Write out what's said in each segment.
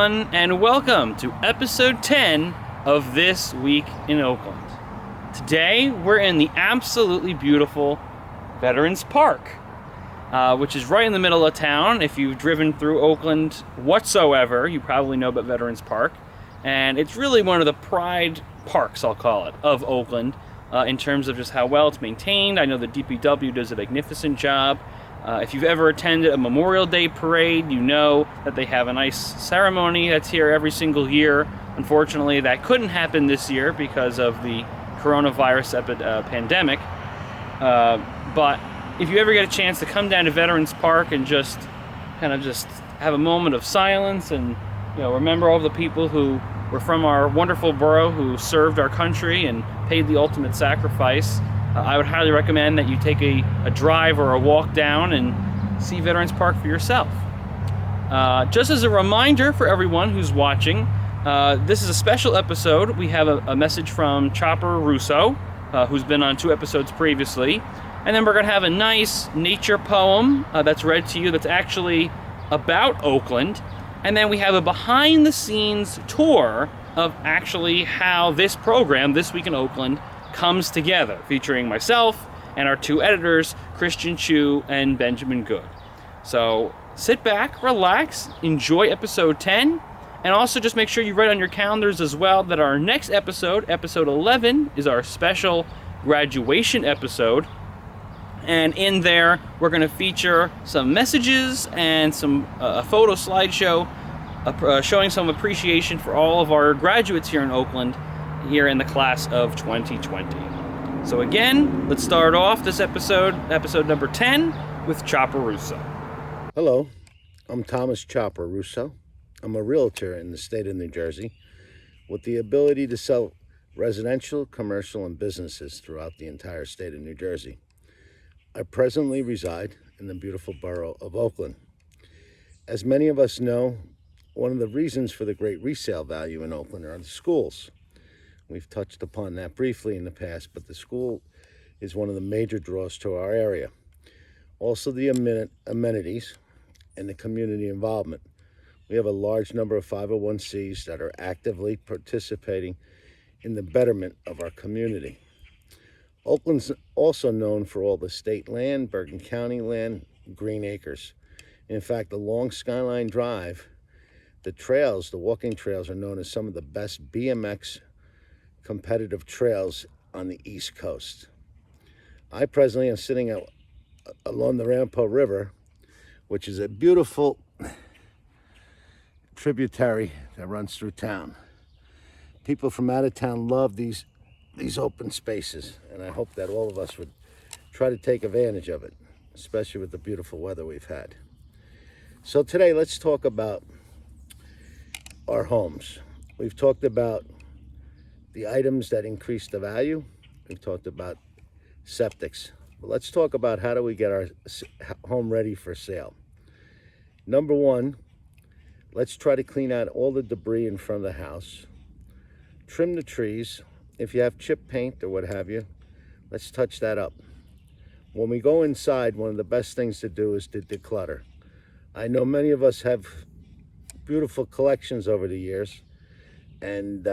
everyone, and welcome to episode 10 of This Week in Oakland. Today, we're in the absolutely beautiful Veterans Park, which is right in the middle of town. If you've driven through Oakland whatsoever, you probably know about Veterans Park. And it's really one of the pride parks, I'll call it, of Oakland, in terms of just how well it's maintained. I know the DPW does a magnificent job. If you've ever attended a Memorial Day parade, you know that they have a nice ceremony that's here every single year. Unfortunately, that couldn't happen this year because of the coronavirus pandemic. But if you ever get a chance to come down to Veterans Park and just have a moment of silence and remember all the people who were from our wonderful borough who served our country and paid the ultimate sacrifice, I would highly recommend that you take a drive or a walk down and see Veterans Park for yourself. Just as a reminder for everyone who's watching, this is a special episode. We have a message from Chopper Russo, who's been on 2 episodes previously. And then we're going to have a nice nature poem that's read to you that's actually about Oakland. And then we have a behind-the-scenes tour of actually how this program, This Week in Oakland, comes together, featuring myself and our 2 editors, Christian Chu and Benjamin Good. So sit back, relax, enjoy episode 10, and also just make sure you write on your calendars as well that our next episode, episode 11, is our special graduation episode. And in there, we're going to feature some messages and a photo slideshow showing some appreciation for all of our graduates here in Oakland, here in the class of 2020. So again, let's start off this episode number 10, with Chopper Russo. Hello, I'm Thomas Chopper Russo. I'm a realtor in the state of New Jersey with the ability to sell residential, commercial, and businesses throughout the entire state of New Jersey. I presently reside in the beautiful borough of Oakland. As many of us know, one of the reasons for the great resale value in Oakland are the schools. We've touched upon that briefly in the past, but the school is one of the major draws to our area. Also, the amenities and the community involvement. We have a large number of 501c that are actively participating in the betterment of our community. Oakland's also known for all the state land, Bergen County land, green acres. In fact, along Skyline Drive, the walking trails are known as some of the best BMX competitive trails on the East Coast. I presently am sitting along the Rampo River, which is a beautiful tributary that runs through town. People from out of town love these open spaces, and I hope that all of us would try to take advantage of it, especially with the beautiful weather we've had. So today, let's talk about our homes. We've talked about the items that increase the value. We've talked about septics. But let's talk about how do we get our home ready for sale. Number 1, let's try to clean out all the debris in front of the house. Trim the trees. If you have chip paint or what have you, let's touch that up. When we go inside, one of the best things to do is to declutter. I know many of us have beautiful collections over the years, and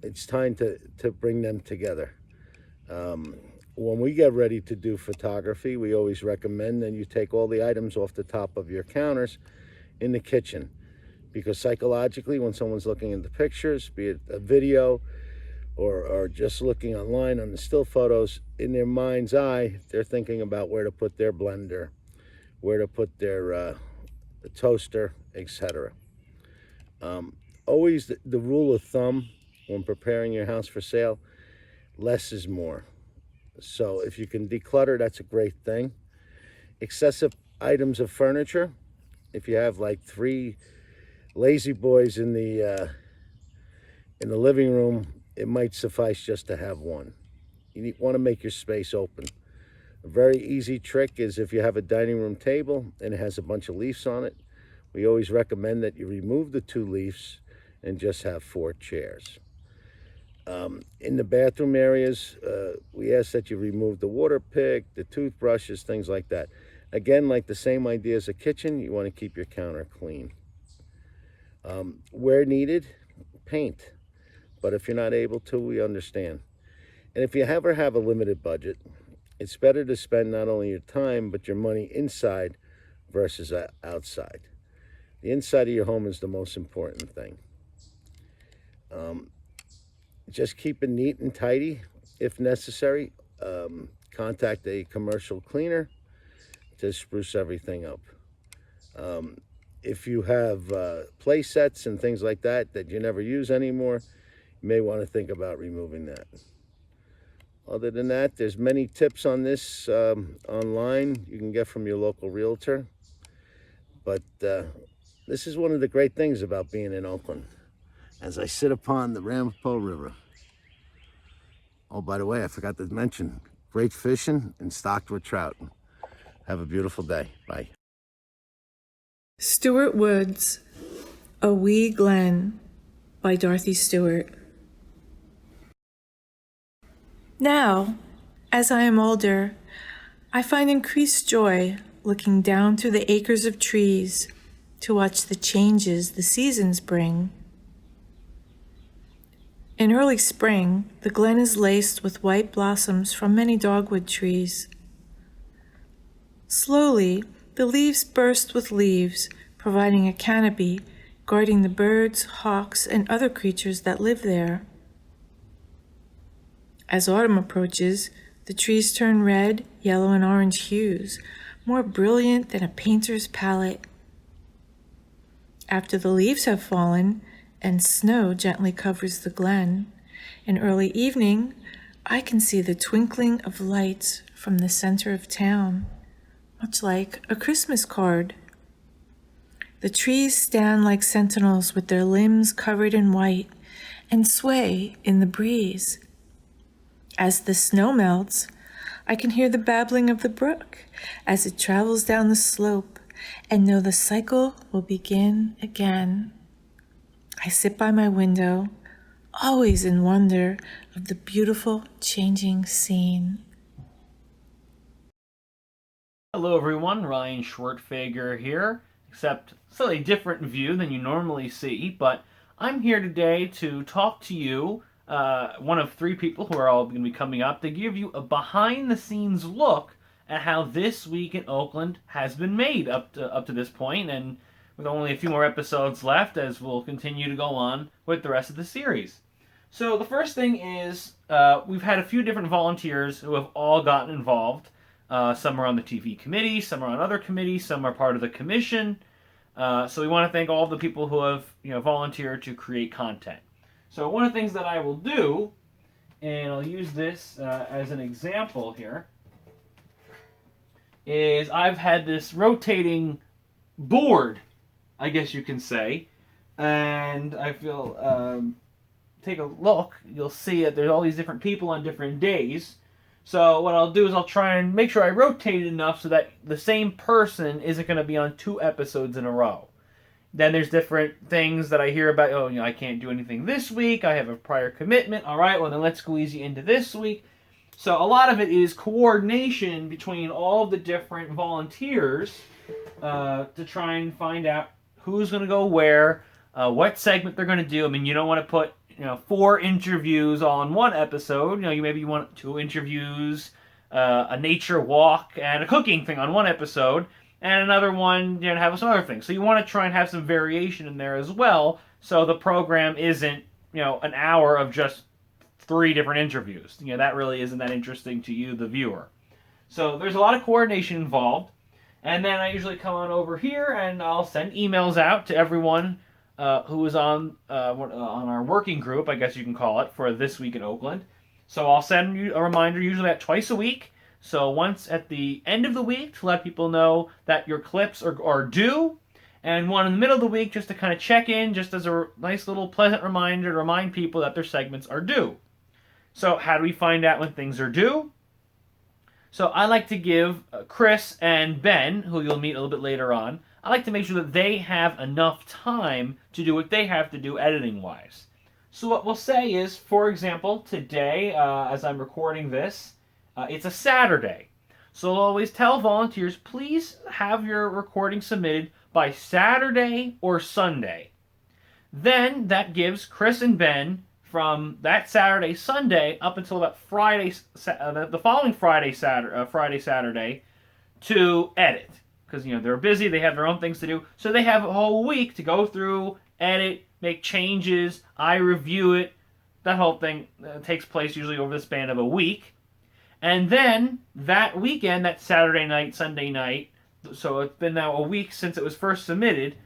it's time to bring them together. When we get ready to do photography, we always recommend that you take all the items off the top of your counters in the kitchen, because psychologically, when someone's looking at the pictures, be it a video or just looking online on the still photos, in their mind's eye, they're thinking about where to put their blender, where to put their the toaster, etc. Always the rule of thumb when preparing your house for sale, less is more. So if you can declutter, that's a great thing. Excessive items of furniture, if you have like 3 lazy boys in the living room, it might suffice just to have 1. You want to make your space open. A very easy trick is if you have a dining room table and it has a bunch of leaves on it, we always recommend that you remove the 2 leaves and just have 4 chairs. In the bathroom areas, we ask that you remove the water pick, the toothbrushes, things like that. Again, like the same idea as a kitchen, you want to keep your counter clean. Where needed, paint. But if you're not able to, we understand. And if you ever have a limited budget, it's better to spend not only your time, but your money inside versus outside. The inside of your home is the most important thing. Just keep it neat and tidy if necessary. Contact a commercial cleaner to spruce everything up. If you have play sets and things like that you never use anymore, you may want to think about removing that. Other than that, there's many tips on this online you can get from your local realtor. But this is one of the great things about being in Oakland. As I sit upon the Ramapo River. Oh, by the way, I forgot to mention, great fishing and stocked with trout. Have a beautiful day. Bye. Stewart Woods, A Wee Glen by Dorothy Stewart. Now, as I am older, I find increased joy looking down through the acres of trees to watch the changes the seasons bring. In early spring, the glen is laced with white blossoms from many dogwood trees. Slowly, the leaves burst with leaves, providing a canopy guarding the birds, hawks, and other creatures that live there. As autumn approaches, the trees turn red, yellow, and orange hues, more brilliant than a painter's palette. After the leaves have fallen, and snow gently covers the glen, in early evening, I can see the twinkling of lights from the center of town, much like a Christmas card. The trees stand like sentinels with their limbs covered in white and sway in the breeze. As the snow melts, I can hear the babbling of the brook as it travels down the slope and know the cycle will begin again. I sit by my window, always in wonder of the beautiful changing scene. Hello everyone, Ryan Schwertfeger here, except slightly different view than you normally see, but I'm here today to talk to you, one of three people who are all going to be coming up, to give you a behind-the-scenes look at how this week in Oakland has been made up to this point, and with only a few more episodes left as we'll continue to go on with the rest of the series. So the first thing is we've had a few different volunteers who have all gotten involved. Some are on the TV committee, some are on other committees, some are part of the commission. So we want to thank all of the people who have volunteered to create content. So one of the things that I will do, and I'll use this as an example here, is I've had this rotating board, I guess you can say, and I feel, take a look, you'll see that there's all these different people on different days. So what I'll do is I'll try and make sure I rotate it enough so that the same person isn't going to be on 2 episodes in a row. Then there's different things that I hear about, I can't do anything this week, I have a prior commitment, alright, well then let's squeeze you into this week. So a lot of it is coordination between all the different volunteers to try and find out who's going to go where, what segment they're going to do. I mean, you don't want to put 4 interviews all in one episode. You want 2 interviews, a nature walk, and a cooking thing on one episode, and another one have some other things. So you want to try and have some variation in there as well, so the program isn't an hour of just 3 different interviews. That really isn't that interesting to you, the viewer. So there's a lot of coordination involved. And then I usually come on over here and I'll send emails out to everyone who is on our working group, I guess you can call it, for This Week in Oakland. So I'll send you a reminder usually at twice a week. So once at the end of the week to let people know that your clips are due, and one in the middle of the week just to kind of check in, just as a nice little pleasant reminder to remind people that their segments are due. So how do we find out when things are due? So I like to give Chris and Ben, who you'll meet a little bit later on, I like to make sure that they have enough time to do what they have to do editing-wise. So what we'll say is, for example, today, as I'm recording this, it's a Saturday. So I'll always tell volunteers, please have your recording submitted by Saturday or Sunday. Then that gives Chris and Ben from that Saturday, Sunday up until about Friday, the following Friday, Saturday to edit. Because, they're busy, they have their own things to do. So they have a whole week to go through, edit, make changes, I review it. That whole thing takes place usually over the span of a week. And then that weekend, that Saturday night, Sunday night, so it's been now a week since it was first submitted,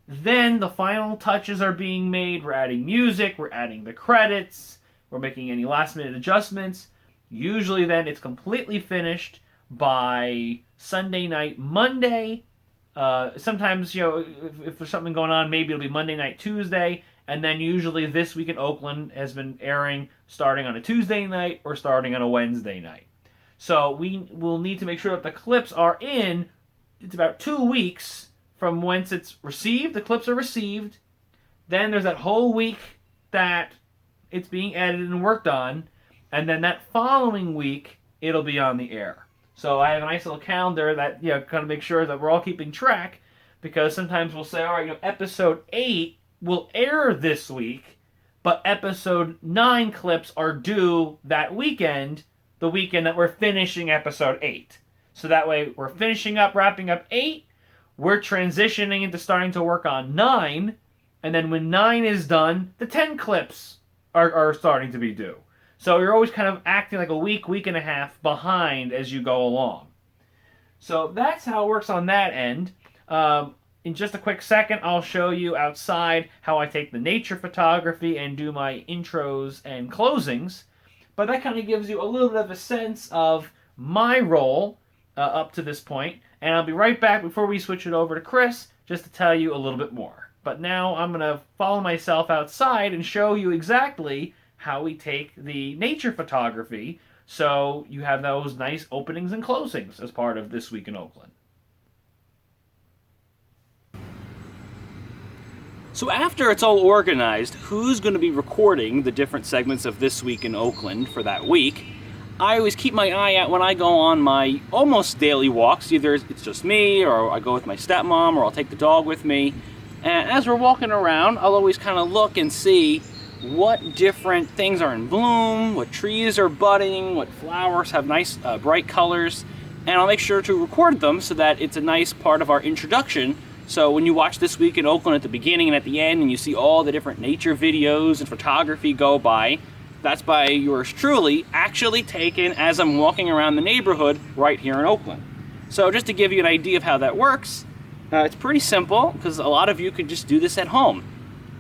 then the final touches are being made. We're adding music, we're adding the credits, we're making any last minute adjustments. Usually then it's completely finished by Sunday night, Monday. Sometimes, if there's something going on, maybe it'll be Monday night, Tuesday. And then usually This Week in Oakland has been airing starting on a Tuesday night or starting on a Wednesday night. So we will need to make sure that the clips are in. It's about 2 weeks from once it's received. The clips are received. Then there's that whole week that it's being edited and worked on. And then that following week, it'll be on the air. So I have a nice little calendar that, kind of make sure that we're all keeping track. Because sometimes we'll say, all right, episode 8 will air this week, but episode 9 clips are due that weekend, the weekend that we're finishing episode 8. So that way we're finishing up, wrapping up 8, we're transitioning into starting to work on 9, and then when 9 is done, the 10 clips are starting to be due. So you're always kind of acting like a week and a half behind as you go along. So that's how it works on that end. In just a quick second, I'll show you outside how I take the nature photography and do my intros and closings. But that kind of gives you a little bit of a sense of my role up to this point. And I'll be right back before we switch it over to Chris, just to tell you a little bit more. But now I'm going to follow myself outside and show you exactly how we take the nature photography so you have those nice openings and closings as part of This Week in Oakland. So after it's all organized, who's going to be recording the different segments of This Week in Oakland for that week, I always keep my eye out when I go on my almost daily walks. Either it's just me, or I go with my stepmom, or I'll take the dog with me. And as we're walking around, I'll always kind of look and see what different things are in bloom, what trees are budding, what flowers have nice bright colors. And I'll make sure to record them so that it's a nice part of our introduction. So when you watch This Week in Oakland at the beginning and at the end, and you see all the different nature videos and photography go by, that's by yours truly, actually taken as I'm walking around the neighborhood right here in Oakland. So just to give you an idea of how that works, it's pretty simple, because a lot of you could just do this at home.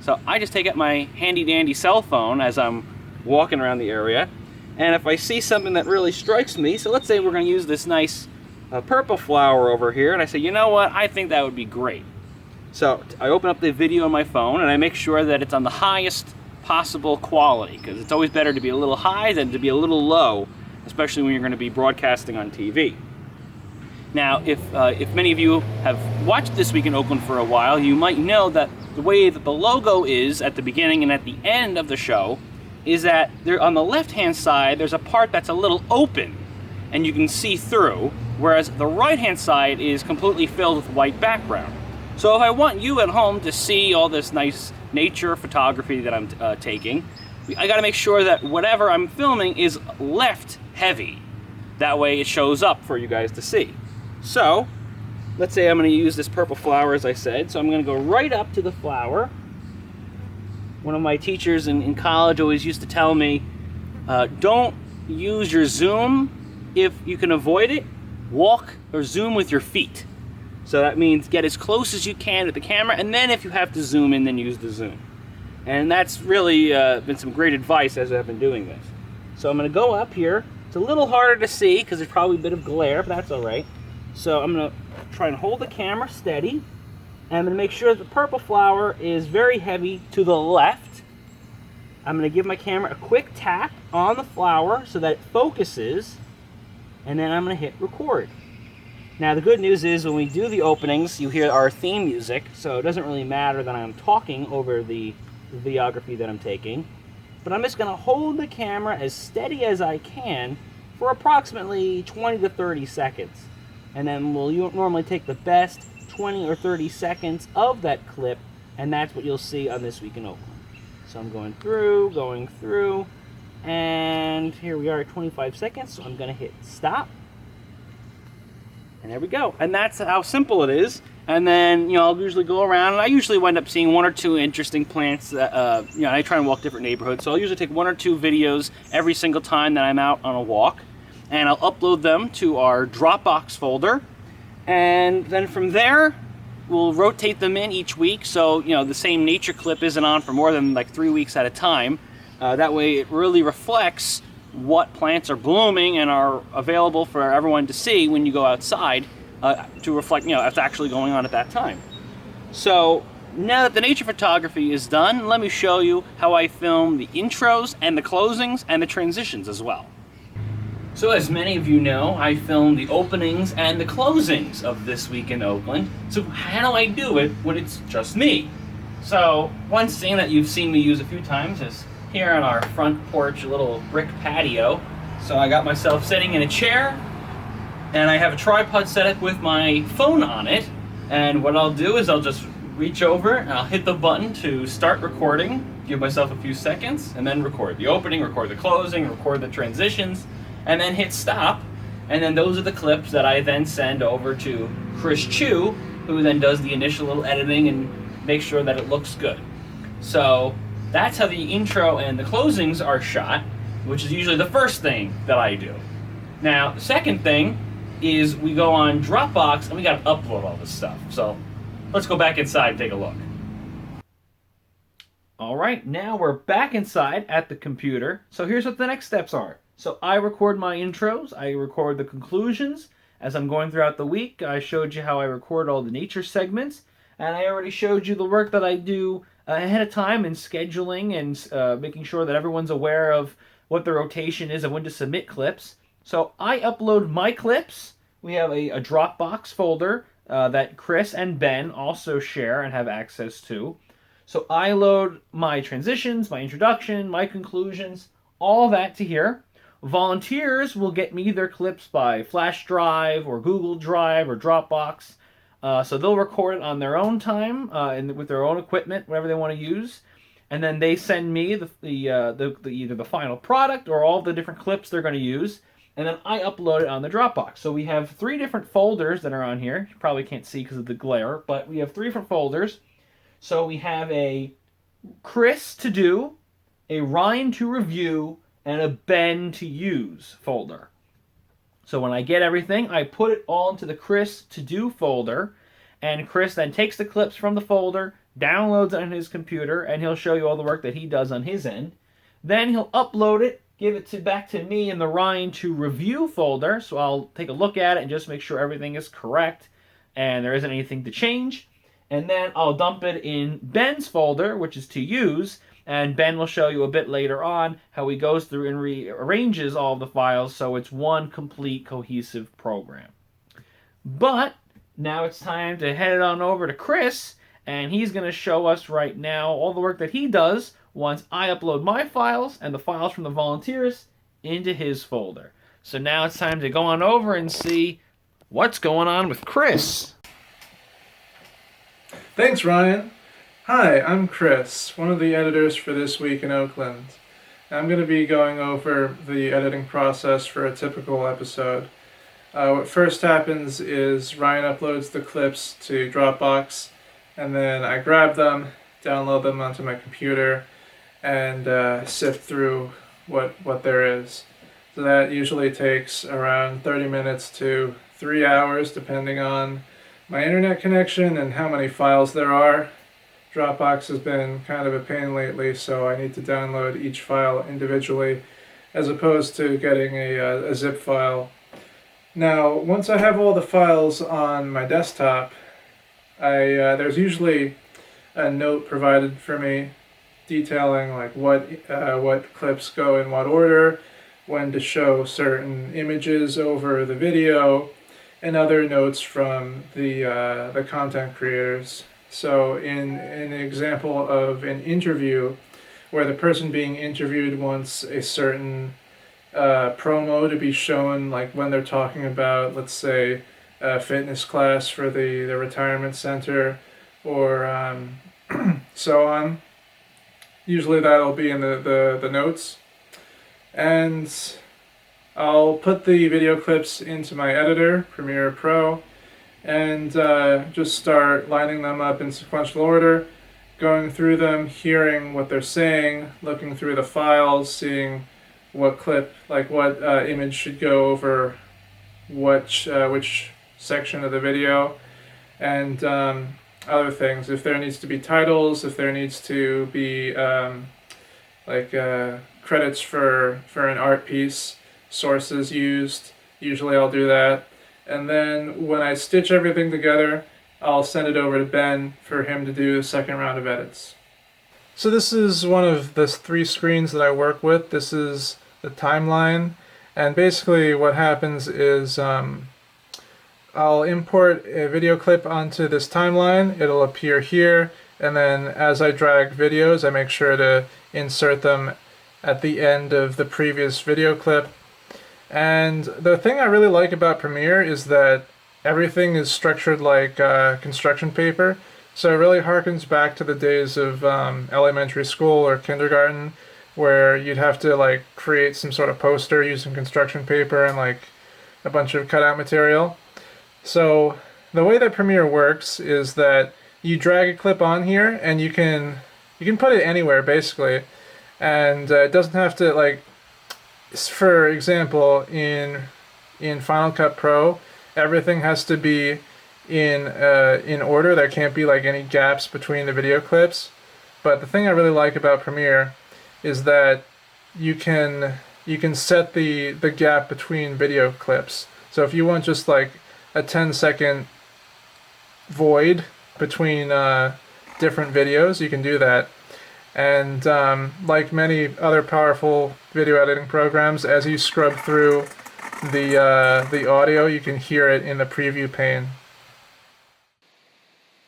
So I just take out my handy-dandy cell phone as I'm walking around the area, and if I see something that really strikes me, so let's say we're going to use this nice purple flower over here, and I say, you know what, I think that would be great. So I open up the video on my phone and I make sure that it's on the highest possible quality, because it's always better to be a little high than to be a little low, especially when you're going to be broadcasting on TV. Now, if many of you have watched This Week in Oakland for a while, you might know that the way that the logo is at the beginning and at the end of the show is that there, on the left-hand side, there's a part that's a little open and you can see through, whereas the right-hand side is completely filled with white background. So if I want you at home to see all this nice nature photography that I'm taking, I got to make sure that whatever I'm filming is left heavy. That way it shows up for you guys to see. So let's say I'm going to use this purple flower, as I said. So I'm going to go right up to the flower. One of my teachers in college always used to tell me, don't use your zoom if you can avoid it. Walk or zoom with your feet. So that means get as close as you can to the camera, and then if you have to zoom in, then use the zoom. And that's really been some great advice as I've been doing this. So I'm going to go up here. It's a little harder to see because there's probably a bit of glare, but that's all right. So I'm going to try and hold the camera steady, and I'm going to make sure that the purple flower is very heavy to the left. I'm going to give my camera a quick tap on the flower so that it focuses, and then I'm going to hit record. Now the good news is when we do the openings, you hear our theme music, so it doesn't really matter that I'm talking over the videography that I'm taking. But I'm just going to hold the camera as steady as I can for approximately 20 to 30 seconds. And then we'll normally take the best 20 or 30 seconds of that clip And that's what you'll see on This Week in Oakland. So I'm going through, and here we are at 25 seconds, so I'm gonna hit stop. And there we go. And that's how simple it is. And then, you know, I'll usually go around, and I usually wind up seeing 1 or 2 interesting plants that, you know, I try and walk different neighborhoods, so I'll usually take 1 or 2 videos every single time that I'm out on a walk, and I'll upload them to our Dropbox folder, and then from there, we'll rotate them in each week, so, you know, the same nature clip isn't on for more than like 3 weeks at a time. That way it really reflects what plants are blooming and are available for everyone to see when you go outside, to reflect, you know, what's actually going on at that time. So now that the nature photography is done, let me show you how I film the intros and the closings and the transitions as well. So as many of you know, I film the openings and the closings of This Week in Oakland. So how do I do it when it's just me? So one scene that you've seen me use a few times is here on our front porch, a little brick patio. So I got myself sitting in a chair, and I have a tripod set up with my phone on it. And what I'll do is I'll just reach over and I'll hit the button to start recording, give myself a few seconds, and then record the opening, record the closing, record the transitions, and then hit stop. And then those are the clips that I then send over to Chris Chu, who then does the initial little editing and makes sure that it looks good. So that's how the intro and the closings are shot, which is usually the first thing that I do. Now, the second thing is we go on Dropbox and we gotta upload all this stuff. So let's go back inside and take a look. All right, now we're back inside at the computer. So here's what the next steps are. So I record my intros, I record the conclusions. As I'm going throughout the week, I showed you how I record all the nature segments, and I already showed you the work that I do ahead of time in scheduling and making sure that everyone's aware of what the rotation is of when to submit clips. So I upload my clips. We have a Dropbox folder that Chris and Ben also share and have access to. So I load my transitions, my introduction, my conclusions, all that to here. Volunteers will get me their clips by flash drive or Google Drive or Dropbox. So they'll record it on their own time and with their own equipment, whatever they want to use. And then they send me either the final product or all the different clips they're going to use. And then I upload it on the Dropbox. So we have 3 different folders that are on here. You probably can't see because of the glare, but we have 3 different folders. So we have a Chris to do, a Ryan to review, and a Ben to use folder. So when I get everything, I put it all into the Chris to do folder, and Chris then takes the clips from the folder, downloads it on his computer, and he'll show you all the work that he does on his end. Then he'll upload it, give it back to me in the Ryan to review folder, so I'll take a look at it and just make sure everything is correct and there isn't anything to change. And then I'll dump it in Ben's folder, which is to use, and Ben will show you a bit later on how he goes through and rearranges all of the files so it's one complete cohesive program. But now it's time to head on over to Chris, and he's going to show us right now all the work that he does once I upload my files and the files from the volunteers into his folder. So now it's time to go on over and see what's going on with Chris. Thanks, Ryan. Hi, I'm Chris, one of the editors for This Week in Oakland. I'm going to be going over the editing process for a typical episode. What first happens is Ryan uploads the clips to Dropbox, and then I grab them, download them onto my computer, and sift through what there is. So that usually takes around 30 minutes to 3 hours, depending on my internet connection and how many files there are. Dropbox has been kind of a pain lately, so I need to download each file individually as opposed to getting a zip file. Now, once I have all the files on my desktop, there's usually a note provided for me detailing like what clips go in what order, when to show certain images over the video, and other notes from the content creators. So in an example of an interview where the person being interviewed wants a certain promo to be shown, like when they're talking about, let's say, a fitness class for the retirement center, or so on. Usually that'll be in the notes. And I'll put the video clips into my editor, Premiere Pro, and just start lining them up in sequential order, going through them, hearing what they're saying, looking through the files, seeing what clip, like what image should go over which section of the video, and other things. If there needs to be titles, if there needs to be credits for an art piece, sources used, usually I'll do that. And then when I stitch everything together, I'll send it over to Ben for him to do the second round of edits. So this is one of the 3 screens that I work with. This is the timeline, and basically what happens is I'll import a video clip onto this timeline. It'll appear here, and then as I drag videos, I make sure to insert them at the end of the previous video clip. And the thing I really like about Premiere is that everything is structured like construction paper. So it really harkens back to the days of elementary school or kindergarten, where you'd have to like create some sort of poster using construction paper and like a bunch of cutout material. So the way that Premiere works is that you drag a clip on here, and you can put it anywhere basically, and it doesn't have to, like, for example, in Final Cut Pro, everything has to be in order. There can't be like any gaps between the video clips. But the thing I really like about Premiere is that you can set the gap between video clips. So if you want just like a 10-second void between different videos, you can do that. And like many other powerful video editing programs, as you scrub through the audio, you can hear it in the preview pane.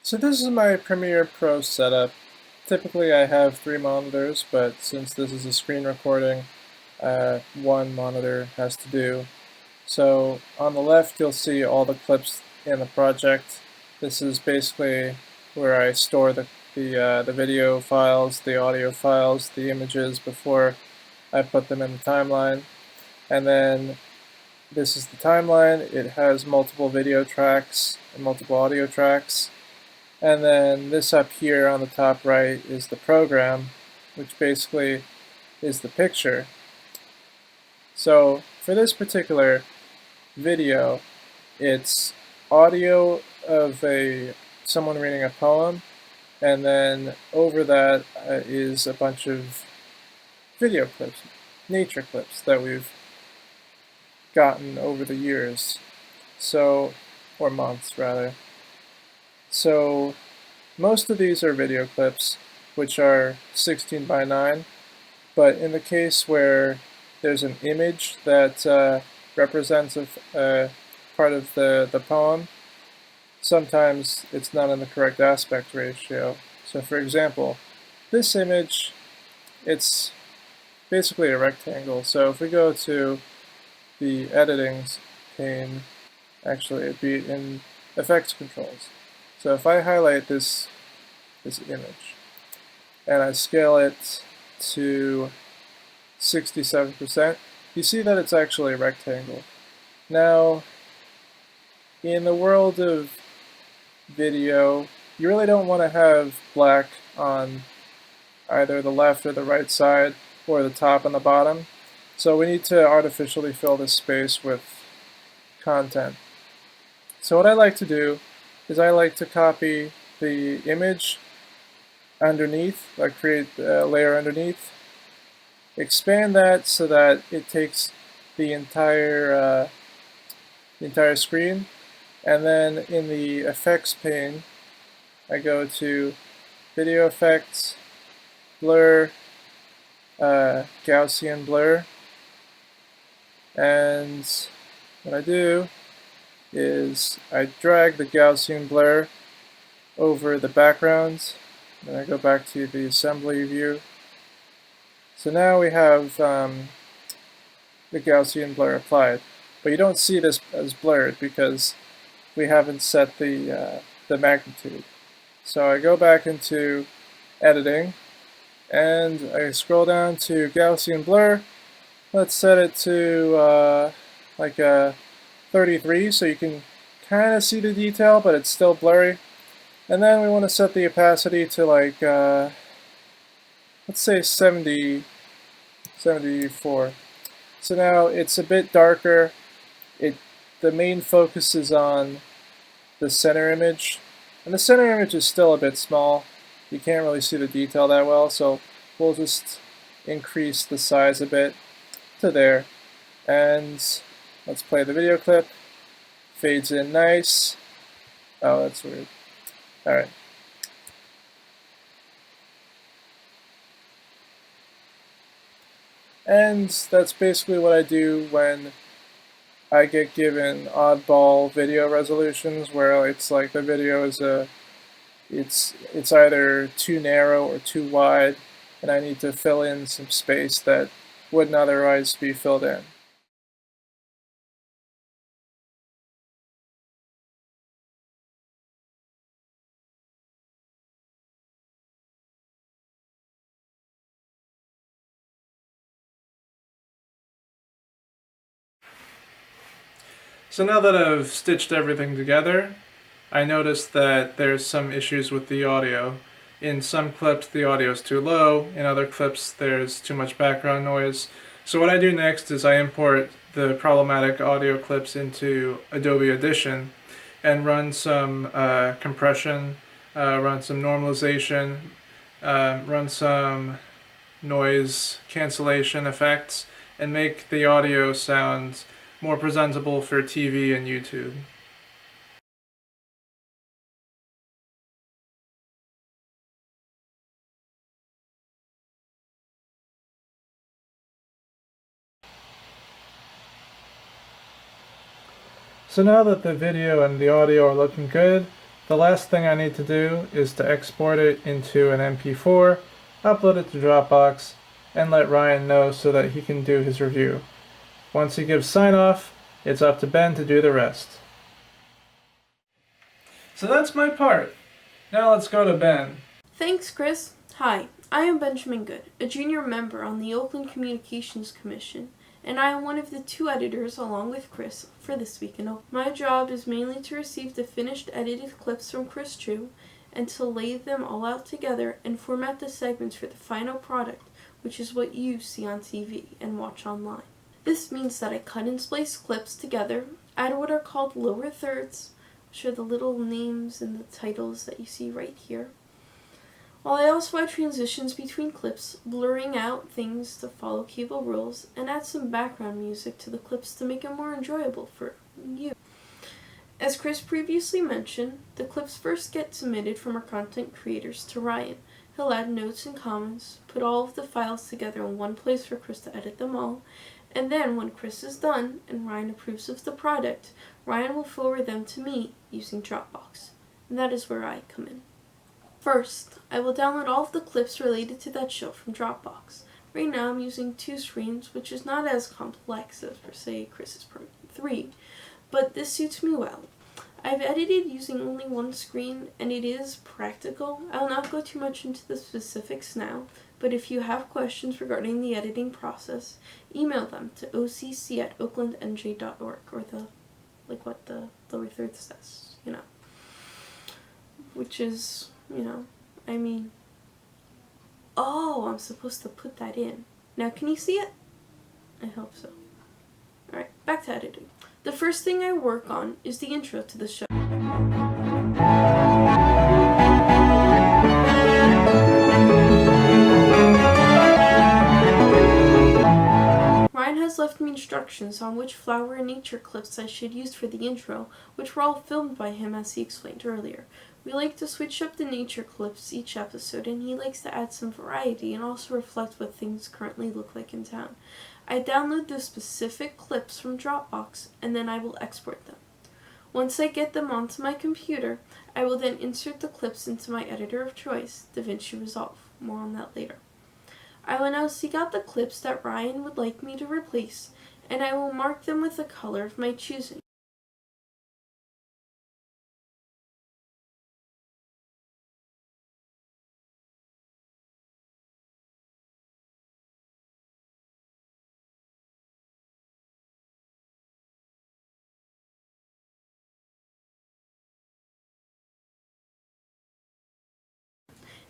So this is my Premiere Pro setup. Typically I have 3 monitors, but since this is a screen recording, 1 monitor has to do. So on the left you'll see all the clips in the project. This is basically where I store the video files, the audio files, the images before I put them in the timeline. And then this is the timeline. It has multiple video tracks and multiple audio tracks. And then this up here on the top right is the program, which basically is the picture. So for this particular video, it's audio of someone reading a poem, and then over that is a bunch of video clips, nature clips that we've gotten over the years, or months rather. So most of these are video clips, which are 16 by 9, but in the case where there's an image that represents a part of the poem, sometimes it's not in the correct aspect ratio. So for example, this image, it's basically a rectangle. So if we go to the editing pane, actually it'd be in effects controls. So if I highlight this image and I scale it to 67%, you see that it's actually a rectangle. Now, in the world of video, you really don't want to have black on either the left or the right side, or the top and the bottom. So we need to artificially fill this space with content. So what I like to do is I like to copy the image underneath, like create a layer underneath, expand that so that it takes the entire screen, and then in the effects pane I go to video effects, blur, Gaussian blur, and what I do is I drag the Gaussian blur over the backgrounds, and I go back to the assembly view. So now we have the Gaussian blur applied, but you don't see this as blurred because we haven't set the magnitude. So I go back into editing, and I scroll down to Gaussian blur. Let's set it to like a 33 so you can kind of see the detail, but it's still blurry. And then we want to set the opacity to like, let's say 70, 74. So now it's a bit darker. The main focus is on the center image, and the center image is still a bit small. You can't really see the detail that well, so we'll just increase the size a bit to there. And let's play the video clip. Fades in nice. Oh, that's weird. Alright. And that's basically what I do when I get given oddball video resolutions, where it's like the video is it's either too narrow or too wide, and I need to fill in some space that wouldn't otherwise be filled in. So now that I've stitched everything together, I noticed that there's some issues with the audio. In some clips the audio is too low, in other clips there's too much background noise. So what I do next is I import the problematic audio clips into Adobe Audition and run some compression, run some normalization, run some noise cancellation effects, and make the audio sound more presentable for TV and YouTube. So now that the video and the audio are looking good, the last thing I need to do is to export it into an MP4, upload it to Dropbox, and let Ryan know so that he can do his review. Once he gives sign off, it's up to Ben to do the rest. So that's my part. Now let's go to Ben. Thanks, Chris. Hi, I am Benjamin Good, a junior member on the Oakland Communications Commission, and I am one of the 2 editors, along with Chris, for This Week in Oakland. My job is mainly to receive the finished edited clips from Chris Chu, and to lay them all out together and format the segments for the final product, which is what you see on TV and watch online. This means that I cut and splice clips together, add what are called lower thirds, which are the little names and the titles that you see right here, while I also add transitions between clips, blurring out things to follow cable rules, and add some background music to the clips to make it more enjoyable for you. As Chris previously mentioned, the clips first get submitted from our content creators to Ryan. He'll add notes and comments, put all of the files together in one place for Chris to edit them all, and then when Chris is done and Ryan approves of the product, Ryan will forward them to me using Dropbox. And that is where I come in. First, I will download all of the clips related to that show from Dropbox. Right now I'm using 2 screens, which is not as complex as per se Chris's Program 3, but this suits me well. I've edited using only 1 screen, and it is practical. I will not go too much into the specifics now, but if you have questions regarding the editing process, email them to occ@oaklandnj.org, or what the lower third says, which is, oh, I'm supposed to put that in. Now, can you see it? I hope so. Alright, back to editing. The first thing I work on is the intro to the show. Ryan has left me instructions on which flower and nature clips I should use for the intro, which were all filmed by him as he explained earlier. We like to switch up the nature clips each episode, and he likes to add some variety and also reflect what things currently look like in town. I download the specific clips from Dropbox, and then I will export them. Once I get them onto my computer, I will then insert the clips into my editor of choice, Davinci Resolve. More on that later. I will now seek out the clips that Ryan would like me to replace, and I will mark them with a color of my choosing.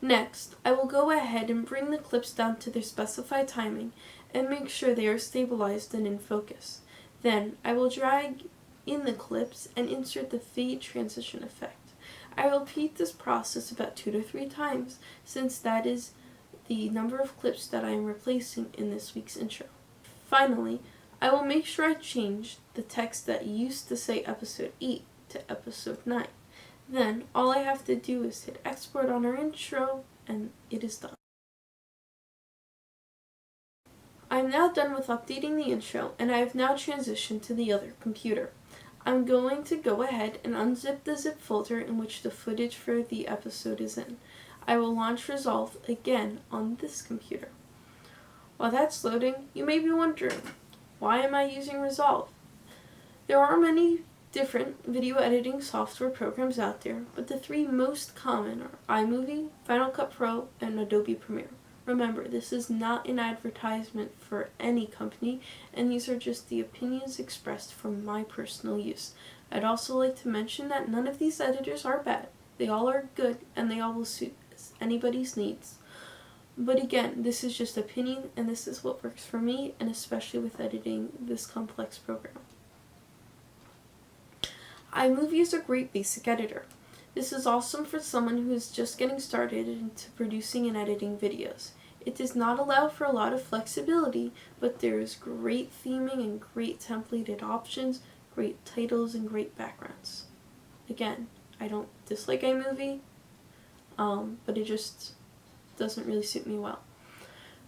Next, I will go ahead and bring the clips down to their specified timing and make sure they are stabilized and in focus. Then, I will drag in the clips and insert the fade transition effect. I will repeat this process about 2 to 3 times, since that is the number of clips that I am replacing in this week's intro. Finally, I will make sure I change the text that used to say episode 8 to episode 9. Then, all I have to do is hit export on our intro, and it is done. I'm now done with updating the intro, and I have now transitioned to the other computer. I'm going to go ahead and unzip the zip folder in which the footage for the episode is in. I will launch Resolve again on this computer. While that's loading, you may be wondering, why am I using Resolve? There are many different video editing software programs out there, but the 3 most common are iMovie, Final Cut Pro, and Adobe Premiere. Remember, this is not an advertisement for any company, and these are just the opinions expressed from my personal use. I'd also like to mention that none of these editors are bad. They all are good, and they all will suit anybody's needs. But again, this is just opinion, and this is what works for me, and especially with editing this complex program. iMovie is a great basic editor. This is awesome for someone who is just getting started into producing and editing videos. It does not allow for a lot of flexibility, but there is great theming and great templated options, great titles, and great backgrounds. Again, I don't dislike iMovie, but it just doesn't really suit me well.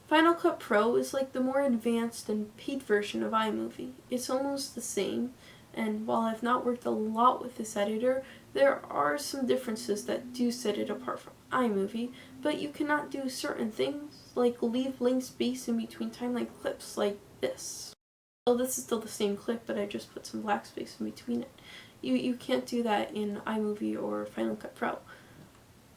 Final Cut Pro is like the more advanced and paid version of iMovie. It's almost the same, and while I've not worked a lot with this editor, there are some differences that do set it apart from iMovie, but you cannot do certain things, like leave blank space in between timeline clips like this. Well, this is still the same clip, but I just put some black space in between it. You can't do that in iMovie or Final Cut Pro.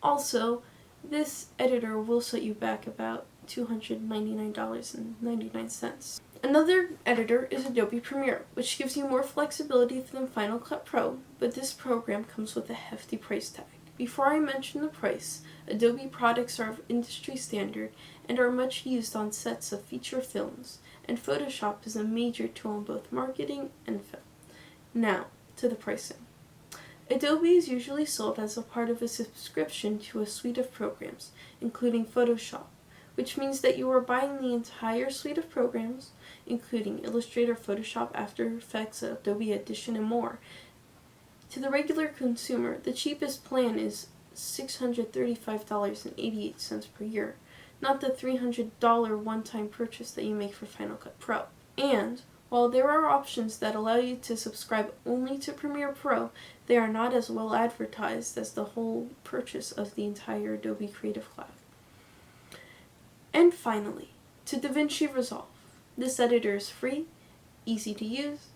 Also, this editor will set you back about $299.99. Another editor is Adobe Premiere, which gives you more flexibility than Final Cut Pro, but this program comes with a hefty price tag. Before I mention the price, Adobe products are of industry standard and are much used on sets of feature films, and Photoshop is a major tool in both marketing and film. Now, to the pricing. Adobe is usually sold as a part of a subscription to a suite of programs, including Photoshop, which means that you are buying the entire suite of programs, including Illustrator, Photoshop, After Effects, Adobe Audition, and more. To the regular consumer, the cheapest plan is $635.88 per year, not the $300 one-time purchase that you make for Final Cut Pro. And while there are options that allow you to subscribe only to Premiere Pro, they are not as well advertised as the whole purchase of the entire Adobe Creative Cloud. And finally, to Davinci Resolve. This editor is free, easy to use,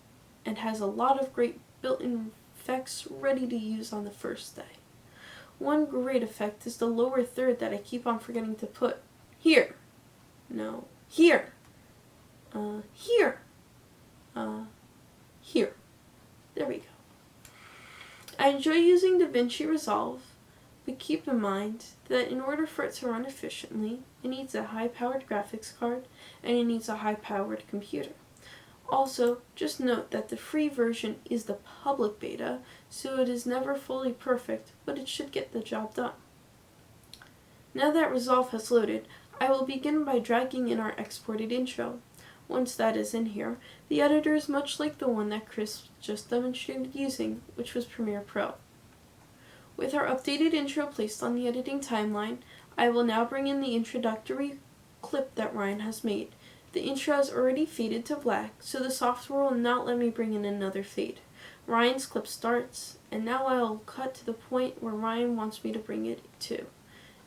and has a lot of great built-in effects ready to use on the first day. One great effect is the lower third that I keep on forgetting to put. Here. No. Here. Here. Here. There we go. I enjoy using Davinci Resolve, but keep in mind that in order for it to run efficiently, it needs a high-powered graphics card and it needs a high-powered computer. Also, just note that the free version is the public beta, so it is never fully perfect, but it should get the job done. Now that Resolve has loaded, I will begin by dragging in our exported intro. Once that is in here, the editor is much like the one that Chris just demonstrated using, which was Premiere Pro. With our updated intro placed on the editing timeline, I will now bring in the introductory clip that Ryan has made. The intro has already faded to black, so the software will not let me bring in another fade. Ryan's clip starts, and now I will cut to the point where Ryan wants me to bring it to.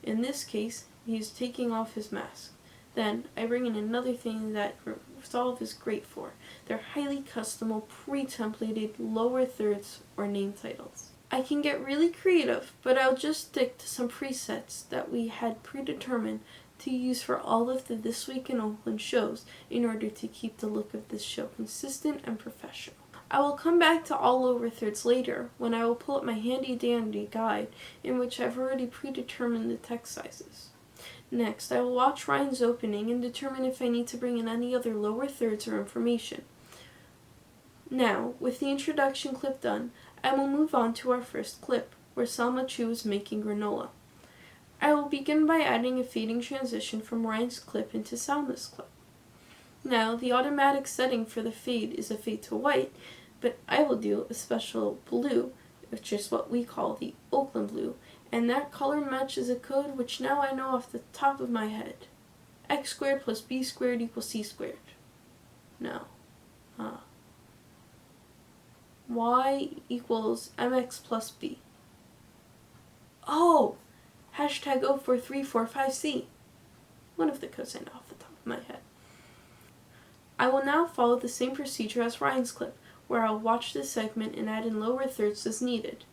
In this case, he is taking off his mask. Then, I bring in another thing that Resolve is great for. They're highly customizable, pre-templated lower thirds or name titles. I can get really creative, but I'll just stick to some presets that we had predetermined to use for all of the This Week in Oakland shows in order to keep the look of this show consistent and professional. I will come back to all lower thirds later, when I will pull up my handy-dandy guide, in which I've already predetermined the text sizes. Next, I will watch Ryan's opening and determine if I need to bring in any other lower thirds or information. Now, with the introduction clip done, I will move on to our first clip, where Selma Chu is making granola. I will begin by adding a fading transition from Ryan's clip into Selma's clip. Now, the automatic setting for the fade is a fade to white, but I will do a special blue, which is what we call the Oakland blue, and that color matches a code which now I know off the top of my head. X squared plus B squared equals C squared. No. Y equals MX plus B. Oh! Hashtag 04345C. One of the codes I know off the top of my head. I will now follow the same procedure as Ryan's clip, where I'll watch this segment and add in lower thirds as needed.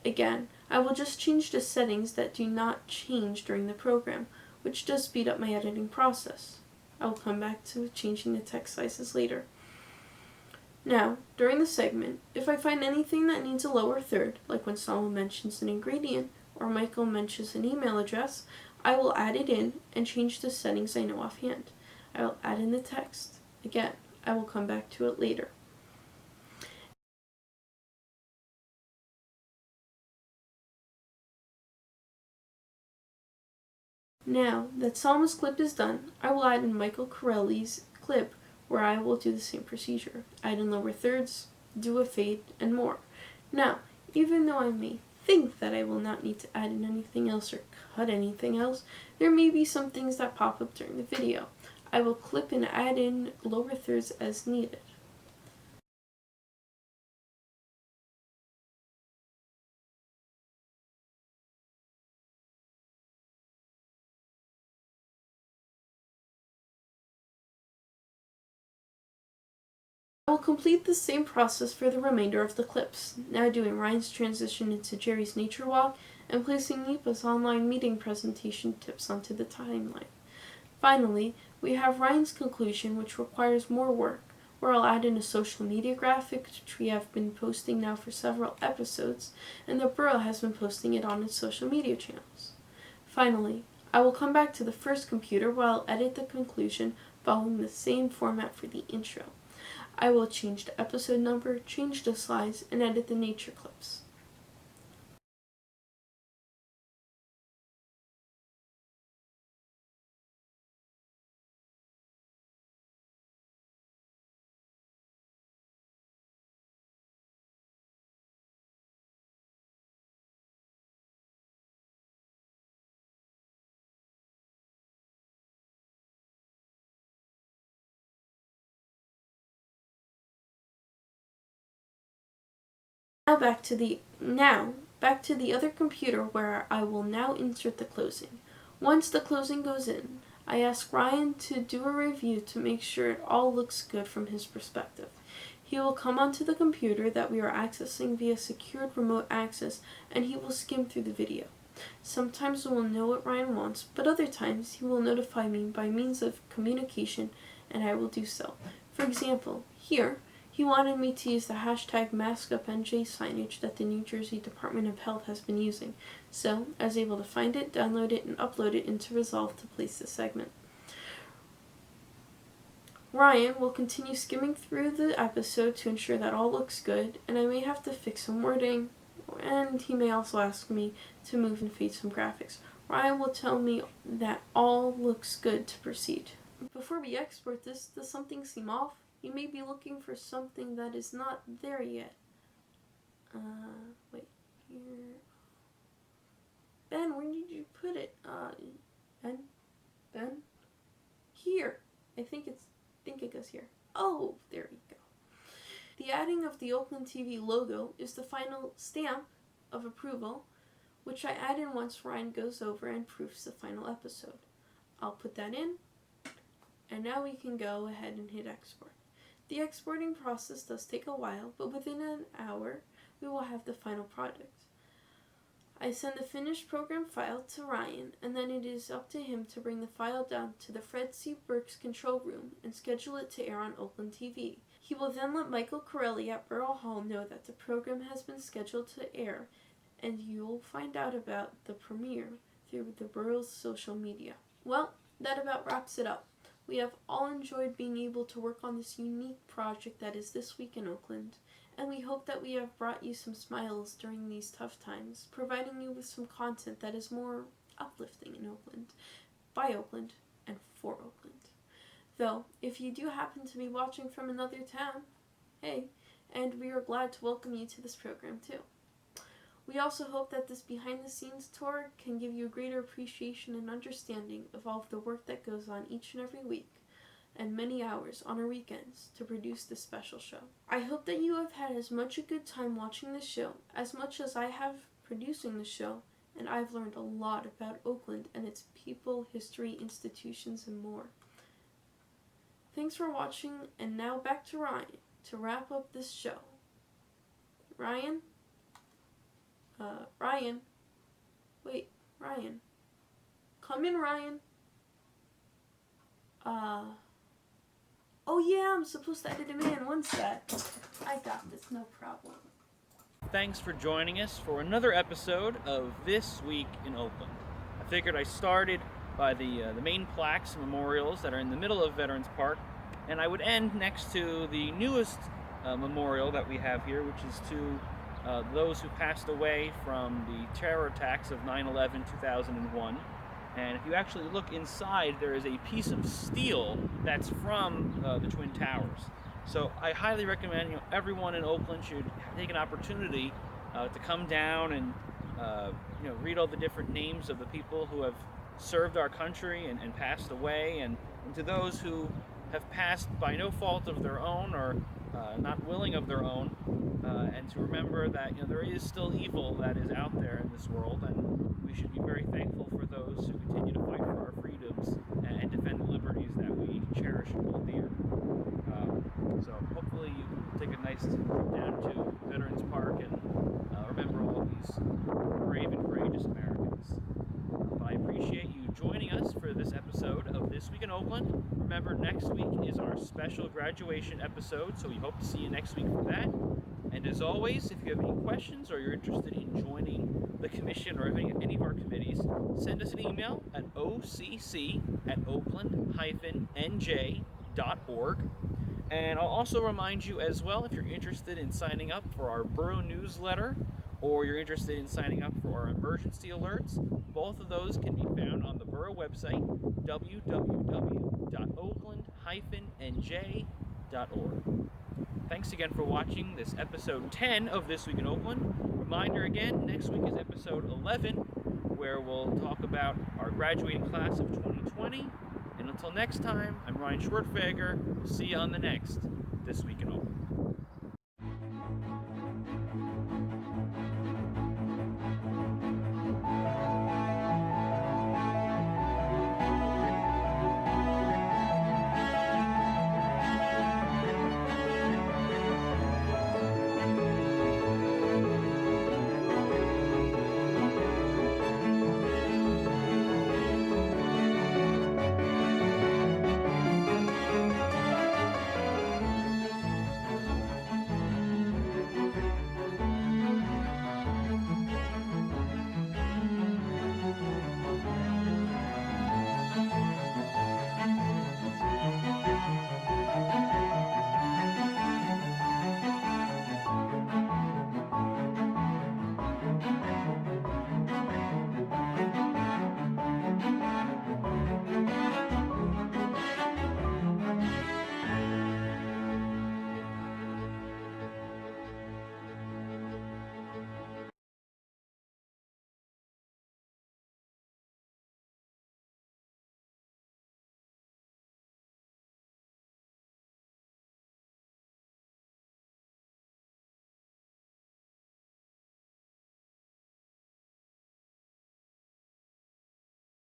Again, I will just change the settings that do not change during the program, which does speed up my editing process. I will come back to changing the text sizes later. Now, during the segment, if I find anything that needs a lower third, like when someone mentions an ingredient or Michael mentions an email address, I will add it in and change the settings I know offhand. I will add in the text. Again, I will come back to it later. Now that Salma's clip is done, I will add in Michael Corelli's clip, where I will do the same procedure. Add in lower thirds, do a fade, and more. Now, even though I may think that I will not need to add in anything else or cut anything else, there may be some things that pop up during the video. I will clip and add in lower thirds as needed. I will complete the same process for the remainder of the clips, now doing Ryan's transition into Jerry's nature walk and placing Nipa's online meeting presentation tips onto the timeline. Finally, we have Ryan's conclusion, which requires more work, where I'll add in a social media graphic, which we have been posting now for several episodes, and the Borough has been posting it on its social media channels. Finally, I will come back to the first computer where I'll edit the conclusion following the same format for the intro. I will change the episode number, change the slides, and edit the nature clips. Back to the other computer where I will now insert the closing. Once the closing goes in, I ask Ryan to do a review to make sure it all looks good from his perspective. He will come onto the computer that we are accessing via secured remote access, and he will skim through the video. Sometimes we will know what Ryan wants, but other times he will notify me by means of communication, and I will do so. For example, here, he wanted me to use the hashtag MaskUpNJ signage that the New Jersey Department of Health has been using, so I was able to find it, download it, and upload it into Resolve to place the segment. Ryan will continue skimming through the episode to ensure that all looks good, and I may have to fix some wording, and he may also ask me to move and fade some graphics. Ryan will tell me that all looks good to proceed. Before we export this, does something seem off? You may be looking for something that is not there yet. Wait, here. Ben, where did you put it? Ben? Here. I think it goes here. Oh, there we go. The adding of the Oakland TV logo is the final stamp of approval, which I add in once Ryan goes over and proofs the final episode. I'll put that in, and now we can go ahead and hit export. The exporting process does take a while, but within an hour, we will have the final product. I send the finished program file to Ryan, and then it is up to him to bring the file down to the Fred C. Burks control room and schedule it to air on Oakland TV. He will then let Michael Corelli at Borough Hall know that the program has been scheduled to air, and you'll find out about the premiere through the borough's social media. Well, that about wraps it up. We have all enjoyed being able to work on this unique project that is This Week in Oakland, and we hope that we have brought you some smiles during these tough times, providing you with some content that is more uplifting in Oakland, by Oakland, and for Oakland. Though, if you do happen to be watching from another town, hey, and we are glad to welcome you to this program too. We also hope that this behind-the-scenes tour can give you a greater appreciation and understanding of all of the work that goes on each and every week, and many hours on our weekends to produce this special show. I hope that you have had as much a good time watching this show as much as I have producing the show, and I've learned a lot about Oakland and its people, history, institutions, and more. Thanks for watching, and now back to Ryan to wrap up this show. Ryan? Ryan? Wait, Ryan. Come in, Ryan. Oh yeah, I'm supposed to edit him in. One sec. I got this, no problem. Thanks for joining us for another episode of This Week in Oakland. I figured I started by the main plaques and memorials that are in the middle of Veterans Park, and I would end next to the newest memorial that we have here, which is to those who passed away from the terror attacks of 9/11/2001. And if you actually look inside, there is a piece of steel that's from the Twin Towers. So I highly recommend everyone in Oakland should take an opportunity to come down and read all the different names of the people who have served our country and passed away, and to those who have passed by no fault of their own or not willing of their own, and to remember that there is still evil that is out there in this world, and we should be very thankful for those who continue to fight for our freedoms and defend the liberties that we cherish and hold dear. So hopefully you can take a nice trip down to Veterans Park and remember all these brave and courageous Americans. I appreciate you joining us for this episode of This Week in Oakland. Remember, next week is our special graduation episode, so we hope to see you next week for that. And as always, if you have any questions or you're interested in joining the commission or any of our committees, send us an email at occ@oakland-nj.org. And I'll also remind you as well, if you're interested in signing up for our borough newsletter or you're interested in signing up for our emergency alerts, both of those can be found on the borough website, www.oakland-nj.org. Thanks again for watching this episode 10 of This Week in Oakland. Reminder again, next week is episode 11, where we'll talk about our graduating class of 2020. And until next time, I'm Ryan Schwertfeger. We'll see you on the next This Week in Oakland.